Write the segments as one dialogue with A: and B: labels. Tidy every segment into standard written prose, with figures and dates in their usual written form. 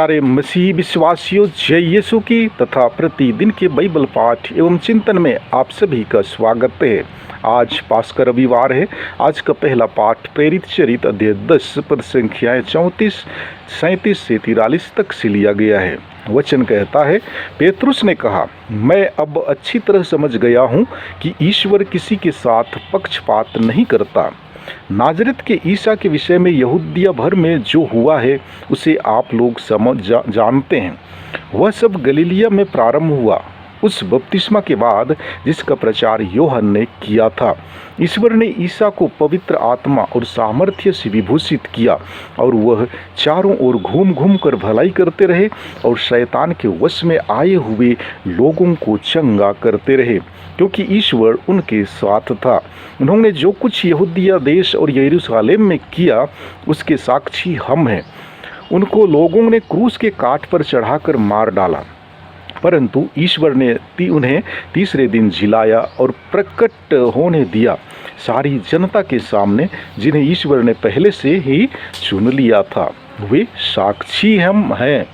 A: प्यारे मसीही विश्वासियों, जय यीशु की तथा प्रतिदिन के बाइबल पाठ एवं चिंतन में आप सभी का स्वागत है। आज पास्का रविवार है। आज का पहला पाठ प्रेरित चरित अध्याय 10 पद संख्याएं 34, 37 से 43 तक से लिया गया है। वचन कहता है, पेतरुस ने कहा, मैं अब अच्छी तरह समझ गया हूँ कि ईश्वर किसी के साथ पक्षपात नहीं करता। नाजरत के ईसा के विषय में यहूदिया भर में जो हुआ है उसे आप लोग जानते हैं। वह सब गलीलिया में प्रारंभ हुआ, उस बपतिस्मा के बाद जिसका प्रचार यूहन्ना ने किया था। ईश्वर ने ईसा को पवित्र आत्मा और सामर्थ्य से विभूषित किया और वह चारों ओर घूम घूम कर भलाई करते रहे और शैतान के वश में आए हुए लोगों को चंगा करते रहे, क्योंकि ईश्वर उनके साथ था। उन्होंने जो कुछ यहूदिया देश और यरूशलेम में किया उसके साक्षी हम हैं। उनको लोगों ने क्रूस के काठ पर चढ़ाकर मार डाला, परंतु ईश्वर ने उन्हें तीसरे दिन जिलाया और प्रकट होने दिया सारी जनता के सामने, जिन्हें ईश्वर ने पहले से ही चुन लिया था। वे साक्षी हम हैं।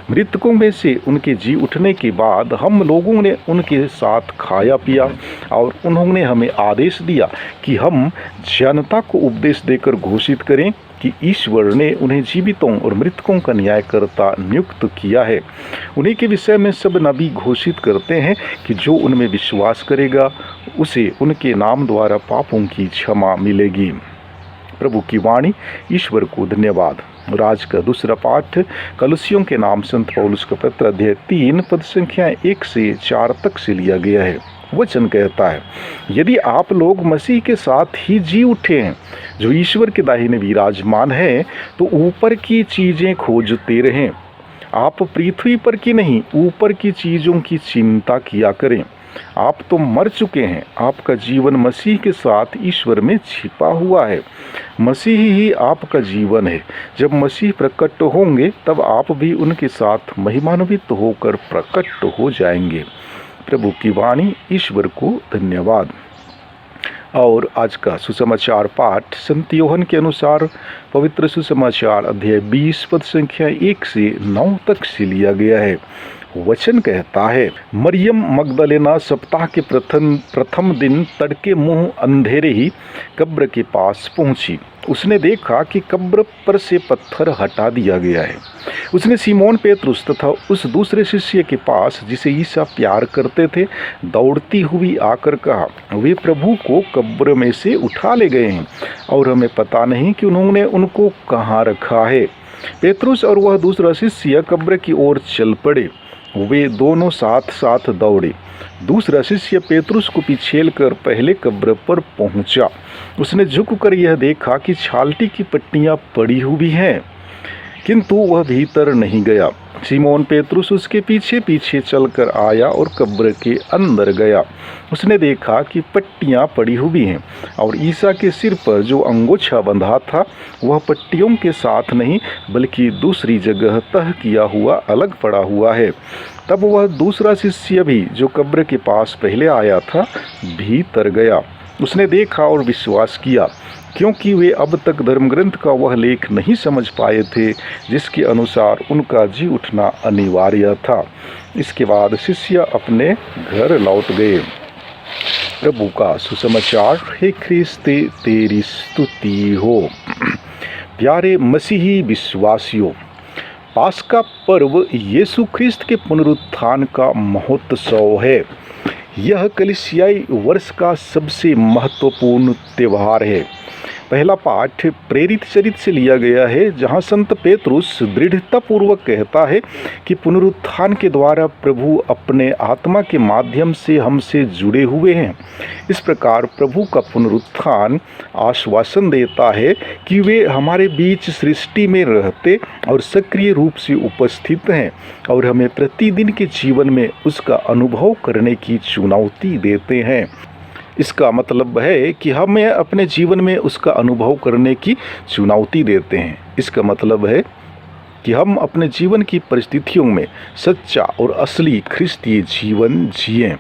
A: मृतकों में से उनके जी उठने के बाद हम लोगों ने उनके साथ खाया पिया और उन्होंने हमें आदेश दिया कि हम जनता को उपदेश देकर घोषित करें कि ईश्वर ने उन्हें जीवितों और मृतकों का न्यायकर्ता नियुक्त किया है। उन्हीं के विषय में सब नबी घोषित करते हैं कि जो उनमें विश्वास करेगा उसे उनके नाम द्वारा पापों की क्षमा मिलेगी। प्रभु की वाणी। ईश्वर को धन्यवाद। और आज का दूसरा पाठ कलुसियों के नाम संत पौलुस का पत्र अध्याय 3 पद संख्या 1 से 4 तक से लिया गया है। वचन कहता है, यदि आप लोग मसीह के साथ ही जी उठे हैं जो ईश्वर के दाहिने विराजमान है, तो ऊपर की चीजें खोजते रहें। आप पृथ्वी पर की नहीं, ऊपर की चीजों की चिंता किया करें। आप तो मर चुके हैं, आपका जीवन मसीह के साथ ईश्वर में छिपा हुआ है। मसीह ही आपका जीवन है। जब मसीह प्रकट होंगे तब आप भी उनके साथ महिमान्वित होकर प्रकट हो जाएंगे। प्रभु की वाणी। ईश्वर को धन्यवाद। और आज का सुसमाचार पाठ संत यूहन्ना के अनुसार पवित्र सुसमाचार अध्याय 20 पद संख्या 1 से 9 तक से लिया गया है। वचन कहता है, मरियम मगदलेना सप्ताह के प्रथम दिन तड़के मुंह अंधेरे ही कब्र के पास पहुंची। उसने देखा कि कब्र पर से पत्थर हटा दिया गया है। उसने सीमोन पेतरुस तथा उस दूसरे शिष्य के पास जिसे ईसा प्यार करते थे दौड़ती हुई आकर कहा, वे प्रभु को कब्र में से उठा ले गए हैं और हमें पता नहीं कि उन्होंने उनको कहाँ रखा है। पेतरुस और वह दूसरा शिष्य कब्र की ओर चल पड़े। वे दोनों साथ साथ दौड़े। दूसरा शिष्य पेतरुस को पिछेल कर पहले कब्र पर पहुंचा। उसने झुककर यह देखा कि छालटी की पट्टियां पड़ी हुई हैं, किंतु वह भीतर नहीं गया। सीमोन पेतरुस उसके पीछे पीछे चलकर आया और कब्र के अंदर गया। उसने देखा कि पट्टियां पड़ी हुई हैं और ईसा के सिर पर जो अंगोछा बंधा था वह पट्टियों के साथ नहीं बल्कि दूसरी जगह तह किया हुआ अलग पड़ा हुआ है। तब वह दूसरा शिष्य भी जो कब्र के पास पहले आया था भीतर गया। उसने देखा और विश्वास किया, क्योंकि वे अब तक धर्मग्रंथ का वह लेख नहीं समझ पाए थे जिसके अनुसार उनका जी उठना अनिवार्य था। इसके बाद शिष्य अपने घर लौट गए। प्रभु का सुसमाचार। हे ख्रिस्त, तेरी स्तुति हो। प्यारे मसीही विश्वासियों, पास्का पर्व यीशु ख्रिस्त के पुनरुत्थान का महोत्सव है। यह कलीसियाई वर्ष का सबसे महत्वपूर्ण त्यौहार है। पहला पाठ प्रेरित चरित से लिया गया है, जहां संत पेतरुस दृढ़तापूर्वक कहता है कि पुनरुत्थान के द्वारा प्रभु अपने आत्मा के माध्यम से हमसे जुड़े हुए हैं। इस प्रकार प्रभु का पुनरुत्थान आश्वासन देता है कि वे हमारे बीच सृष्टि में रहते और सक्रिय रूप से उपस्थित हैं और हमें प्रतिदिन के जीवन में उसका अनुभव करने की चुनौती देते हैं। इसका मतलब है कि हमें अपने जीवन में उसका अनुभव करने की चुनौती देते हैं। इसका मतलब है कि हम अपने जीवन की परिस्थितियों में सच्चा और असली ख्रिस्तीय जीवन जिएं।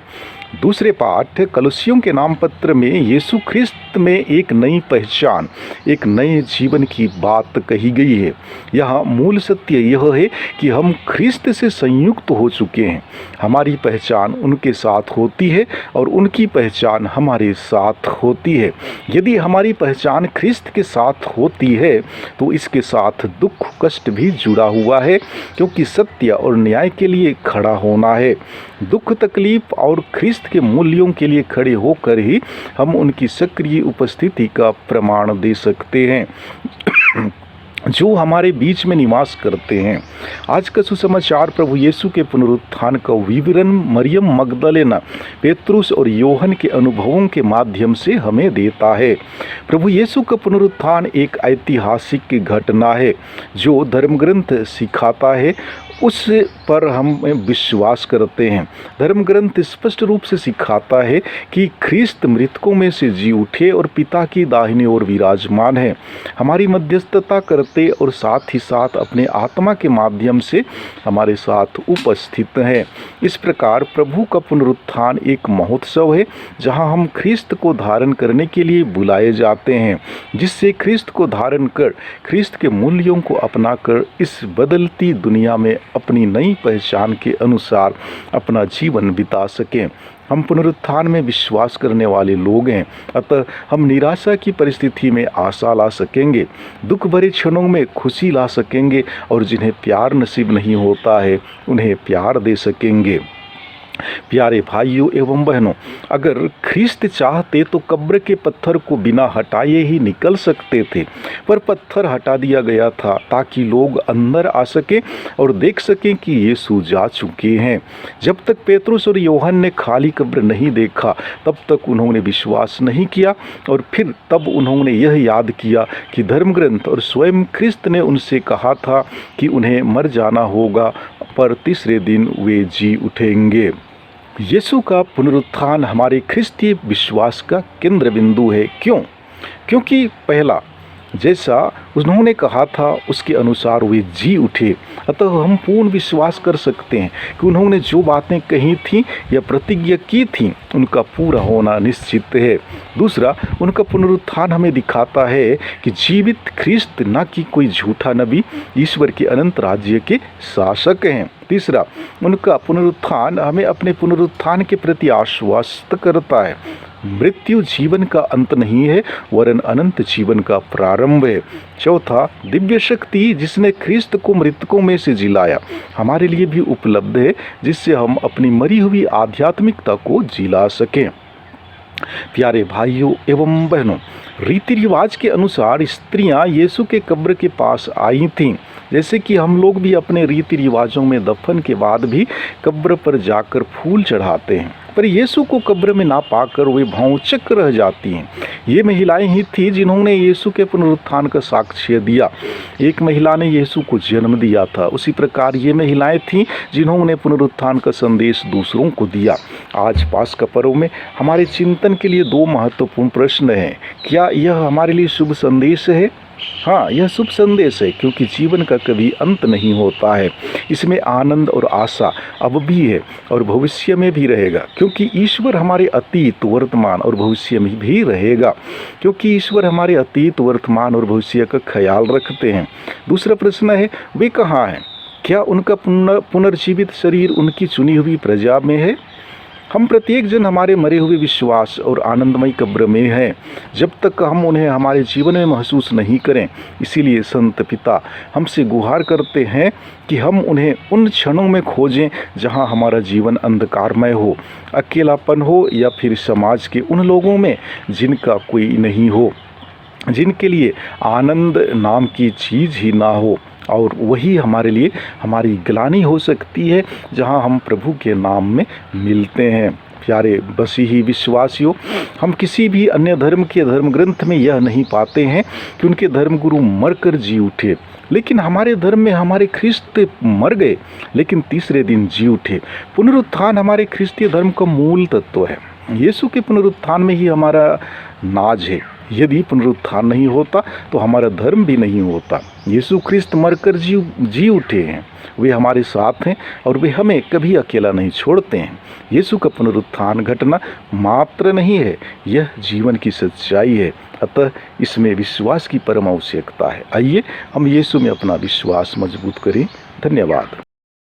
A: दूसरे पाठ कलुसियों के नाम पत्र में यीशु ख्रिस्त में एक नई पहचान, एक नए जीवन की बात कही गई है। यहाँ मूल सत्य यह है कि हम ख्रिस्त से संयुक्त हो चुके हैं। हमारी पहचान उनके साथ होती है और उनकी पहचान हमारे साथ होती है। यदि हमारी पहचान ख्रिस्त के साथ होती है तो इसके साथ दुख कष्ट भी जुड़ा हुआ है, क्योंकि सत्य और न्याय के लिए खड़ा होना है। दुख तकलीफ और ख्रिस्त के मूल्यों के लिए खड़े होकर ही हम उनकी सक्रिय उपस्थिति का प्रमाण दे सकते हैं जो हमारे बीच में निवास करते हैं। आज का सुसमाचार प्रभु यीशु के पुनरुत्थान का विवरण मरियम मगदलेना, पेत्रुस और योहन के अनुभवों के माध्यम से हमें देता है। प्रभु यीशु का पुनरुत्थान एक ऐतिहासिक घटना है जो धर्मग्रंथ सिखाता है, उस पर हम विश्वास करते हैं। धर्म ग्रंथ स्पष्ट रूप से सिखाता है कि ख्रिस्त मृतकों में से जी उठे और पिता की दाहिनी ओर विराजमान है, हमारी मध्यस्थता करते और साथ ही साथ अपने आत्मा के माध्यम से हमारे साथ उपस्थित हैं। इस प्रकार प्रभु का पुनरुत्थान एक महोत्सव है जहां हम ख्रिस्त को धारण करने के लिए बुलाए जाते हैं, जिससे ख्रिस्त को धारण कर ख्रिस्त के मूल्यों को अपनाकर इस बदलती दुनिया में अपनी नई पहचान के अनुसार अपना जीवन बिता सकें। हम पुनरुत्थान में विश्वास करने वाले लोग हैं, अतः हम निराशा की परिस्थिति में आशा ला सकेंगे, दुख भरे क्षणों में खुशी ला सकेंगे और जिन्हें प्यार नसीब नहीं होता है उन्हें प्यार दे सकेंगे। प्यारे भाइयों एवं बहनों, अगर ख्रिस्त चाहते तो कब्र के पत्थर को बिना हटाए ही निकल सकते थे, पर पत्थर हटा दिया गया था ताकि लोग अंदर आ सके और देख सकें कि यीशु जा चुके हैं। जब तक पेत्रुस और योहन ने खाली कब्र नहीं देखा तब तक उन्होंने विश्वास नहीं किया, और फिर तब उन्होंने यह याद किया कि धर्मग्रंथ और स्वयं ख्रिस्त ने उनसे कहा था कि उन्हें मर जाना होगा पर तीसरे दिन वे जी उठेंगे। यीशु का पुनरुत्थान हमारे ख्रिस्तीय विश्वास का केंद्र बिंदु है। क्यों? क्योंकि पहला, जैसा उन्होंने कहा था उसके अनुसार वे जी उठे, अतः हम पूर्ण विश्वास कर सकते हैं कि उन्होंने जो बातें कही थीं या प्रतिज्ञा की थीं उनका पूरा होना निश्चित है। दूसरा, उनका पुनरुत्थान हमें दिखाता है कि जीवित ख्रिस्त न कि कोई झूठा नबी ईश्वर के अनंत राज्य के शासक हैं। तीसरा, उनका पुनरुत्थान हमें अपने पुनरुत्थान के प्रति आश्वस्त करता है। मृत्यु जीवन का अंत नहीं है वरन अनंत जीवन का प्रारंभ है। चौथा, दिव्य शक्ति जिसने ख्रिस्त को मृतकों में से जिलाया हमारे लिए भी उपलब्ध है, जिससे हम अपनी मरी हुई आध्यात्मिकता को जिला सकें। प्यारे भाइयों एवं बहनों, रीति रिवाज के अनुसार स्त्रियां यीशु के कब्र के पास आई थीं, जैसे कि हम लोग भी अपने रीति रिवाजों में दफन के बाद भी कब्र पर जाकर फूल चढ़ाते हैं, पर यीशु को कब्र में ना पाकर वे भौचक रह जाती हैं। ये महिलाएं ही थीं जिन्होंने यीशु के पुनरुत्थान का साक्ष्य दिया। एक महिला ने यीशु को जन्म दिया था, उसी प्रकार ये महिलाएं थीं जिन्होंने पुनरुत्थान का संदेश दूसरों को दिया। आज पास्का पर्व में हमारे चिंतन के लिए दो महत्वपूर्ण प्रश्न हैं। क्या यह हमारे लिए शुभ संदेश है? हाँ, यह शुभ संदेश है, क्योंकि जीवन का कभी अंत नहीं होता है। इसमें आनंद और आशा अब भी है और भविष्य में भी रहेगा, क्योंकि ईश्वर हमारे अतीत, वर्तमान और भविष्य में भी रहेगा, क्योंकि ईश्वर हमारे अतीत, वर्तमान और भविष्य का ख्याल रखते हैं। दूसरा प्रश्न है, वे कहाँ हैं? क्या उनका पुनर्जीवित शरीर उनकी चुनी हुई प्रजा में है? हम प्रत्येक जन हमारे मरे हुए विश्वास और आनंदमय कब्र में हैं, जब तक हम उन्हें हमारे जीवन में महसूस नहीं करें। इसीलिए संत पिता हमसे गुहार करते हैं कि हम उन्हें उन क्षणों में खोजें जहां हमारा जीवन अंधकारमय हो, अकेलापन हो, या फिर समाज के उन लोगों में जिनका कोई नहीं हो, जिनके लिए आनंद नाम की चीज़ ही ना हो। और वही हमारे लिए हमारी ग्लानि हो सकती है जहां हम प्रभु के नाम में मिलते हैं। प्यारे मसीही विश्वासियों, हम किसी भी अन्य धर्म के धर्म ग्रंथ में यह नहीं पाते हैं कि उनके धर्मगुरु मरकर जी उठे, लेकिन हमारे धर्म में हमारे ख्रिस्त मर गए लेकिन तीसरे दिन जी उठे। पुनरुत्थान हमारे ख्रिस्तीय धर्म का मूल तत्व है। यीशु के पुनरुत्थान में ही हमारा नाज है। यदि पुनरुत्थान नहीं होता तो हमारा धर्म भी नहीं होता। यीशु ख्रिस्त मरकर जी उठे हैं, वे हमारे साथ हैं और वे हमें कभी अकेला नहीं छोड़ते हैं। यीशु का पुनरुत्थान घटना मात्र नहीं है, यह जीवन की सच्चाई है। अतः इसमें विश्वास की परम आवश्यकता है। आइए हम यीशु में अपना विश्वास मजबूत करें। धन्यवाद।